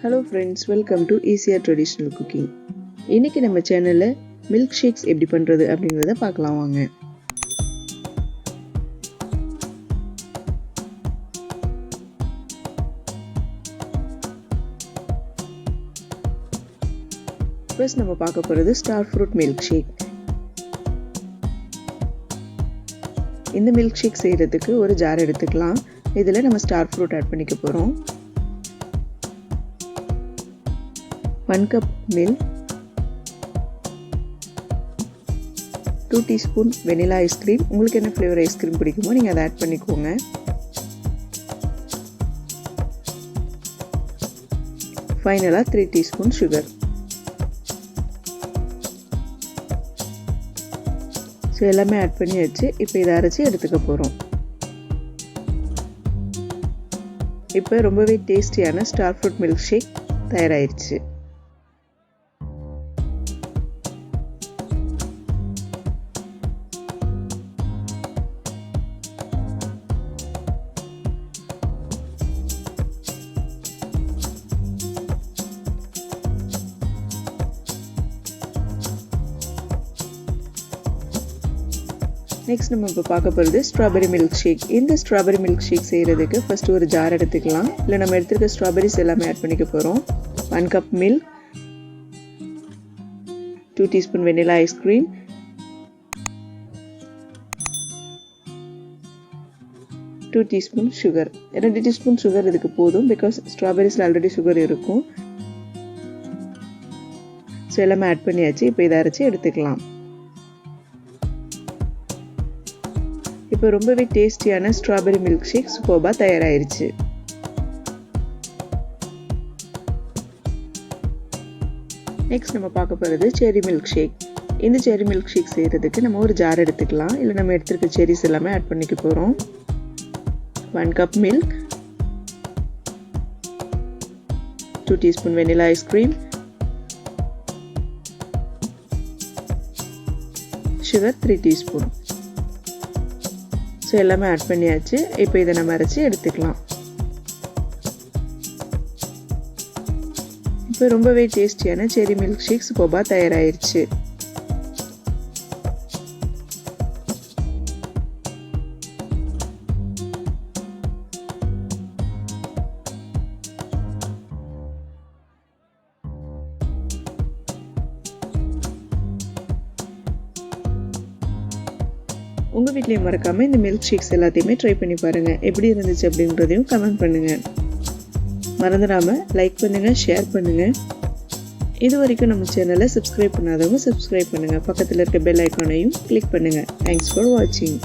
Hello friends, welcome to easier traditional cooking. இன்னைக்கு நம்ம சேனல்ல milk shakes எப்படி பண்றது அப்படிங்கறத பார்க்கலாம் வாங்க. First நம்ம பார்க்க போறது star fruit milkshake. இந்த milkshake செய்யிறதுக்கு ஒரு ஜார் எடுத்துக்கலாம். இதில நம்ம star fruit ஆட் பண்ணிக்க போறோம். 1 cup milk, 2 teaspoon vanilla ice cream. உங்களுக்கு என்ன flavor ice cream பிடிக்குமோ நீங்க அதை ஆட் பண்ணிக்கோங்க. ஃபைனலா 3 teaspoon sugar. சோ எல்லாமே ஆட் பண்ணியாச்சு. இப்போ இத அரைச்சு எடுத்துக்க போறோம். இப்போ ரொம்பவே டேஸ்டியான ஸ்டார் ஃப்ரூட் மில்க் ஷேக் தயாராயிருச்சு. நெக்ஸ்ட் நம்ம இப்போ பார்க்க போகிறது ஸ்ட்ராபெரி மில்க் ஷேக். இந்த ஸ்ட்ராபெரி மில்க் ஷேக் செய்கிறதுக்கு ஃபர்ஸ்ட் ஒரு ஜார் எடுத்துக்கலாம். இல்லை நம்ம எடுத்துருக்க ஸ்ட்ராபெரிஸ் எல்லாமே ஆட் பண்ணிக்க போகிறோம். 1 cup milk, 2 teaspoon vanilla ice cream, 2 teaspoon sugar. 2 teaspoon sugar இதுக்கு போதும், பிகாஸ் ஸ்ட்ராபெரிஸில் ஆல்ரெடி சுகர் இருக்கும். ஸோ எல்லாமே ஆட் பண்ணியாச்சு. இப்போ இதை அரைச்சி எடுத்துக்கலாம். இப்போ ரொம்பவே டேஸ்டியான ஸ்ட்ராபெரி மில்க் ஷேக் சூப்பர்பா தயாராயிருச்சு. நெக்ஸ்ட் நம்ம பார்க்க போகிறது செரி மில்க் ஷேக். இந்த செரி மில்க் ஷேக் செய்கிறதுக்கு நம்ம ஒரு ஜார் எடுத்துக்கலாம். இல்லை நம்ம எடுத்துருக்க செரிஸ் எல்லாமே ஆட் பண்ணிக்க போகிறோம். 1 cup milk, 2 teaspoon vanilla ice cream, sugar 3 teaspoon. So எல்லாமே ஆட் பண்ணியாச்சு. இப்போ இதை நம்ம அரைச்சி எடுத்துக்கலாம். இப்போ ரொம்பவே டேஸ்டியான செரி மில்க் ஷேக் சூப்பர்பா தயாராயிருச்சு. உங்கள் வீட்லேயும் மறக்காமல் இந்த மில்க் ஷேக்ஸ் எல்லாத்தையுமே ட்ரை பண்ணி பாருங்கள். எப்படி இருந்துச்சு அப்படின்றதையும் கமெண்ட் பண்ணுங்கள். மறந்துடாமல் லைக் பண்ணுங்கள், ஷேர் பண்ணுங்கள். இது வரைக்கும் நம்ம சேனலை சப்ஸ்கிரைப் பண்ணாதவங்க சப்ஸ்கிரைப் பண்ணுங்கள். பக்கத்தில் இருக்க பெல் ஐக்கானையும் கிளிக் பண்ணுங்கள். தேங்க்ஸ் ஃபார் வாட்சிங்.